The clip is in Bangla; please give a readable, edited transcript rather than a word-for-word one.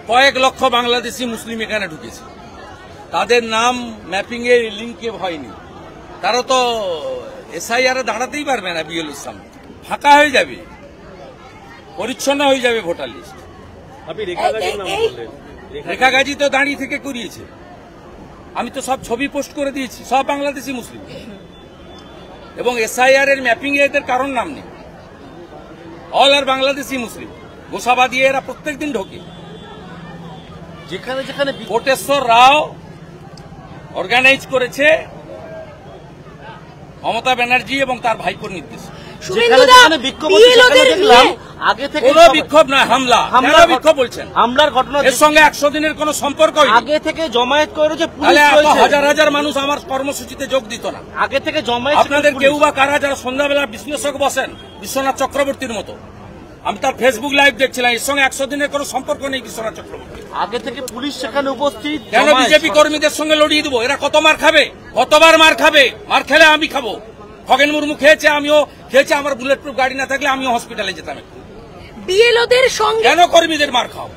কয়েক লক্ষ বাংলাদেশি মুসলিম এখানে ঢুকেছে, তাদের নাম ম্যাপিং এর লিঙ্কে হয়নি, তারা তো এসআইআর দাঁড়াতেই পারবে না, বিএলওর সামনে ফাঁকা হয়ে যাবে, পরিচ্ছন্ন হয়ে যাবে ভোটার লিস্ট। আপনি রেখা গাজী তো দাঁড়িয়ে থেকে করিয়েছে, আমি তো সব ছবি পোস্ট করে দিয়েছি, সব বাংলাদেশি মুসলিম। এবং এসআইআর এর ম্যাপিং এ এদের কারণ নাম নেই, অল আর বাংলাদেশি মুসলিম। গোসাবা দিয়ে এরা প্রত্যেকদিন ঢোকে। যেখানে যেখানে কোটেশ্বর রাও অর্গানাইজ করেছে মমতা ব্যানার্জি এবং তার ভাইপোর নির্দেশে। আগে থেকে কোনো বিক্ষোভ নয়, হামলা। বিক্ষোভ বলছেন, হামলার ঘটনা এর সঙ্গে 100 দিনের কোনো সম্পর্ক আগে থেকে জমায়েত করেছে, হাজার হাজার মানুষ আমার কর্মসূচিতে যোগ দিত না। আগে থেকে জমায়েত আপনাদের কেউ বা কারা যারা সন্ধ্যাবেলা বিশ্লেষক বসেন বিশ্বনাথ চক্রবর্তীর মতো, আমি তার ফেসবুক লাইভ দেখছিলাম, এর সঙ্গে 100 দিনের কোনো সম্পর্ক নেই বিশ্বনাথ চক্রবর্তী। আগে থেকে পুলিশ সেখানে উপস্থিত। কেন বিজেপি কর্মীদের সঙ্গে লড়িয়ে দেবো? এরা কত মার খাবে, কতবার মার খাবে, মার খেলে আমি খাবো। খগেন মুর্মু খেয়েছে, আমিও খেয়েছি, আমার বুলেট প্রুফ গাড়ি না থাকলে আমিও হসপিটালে যেতাম। বিএলওদের সঙ্গে কেন কর্মীদের মার খাও?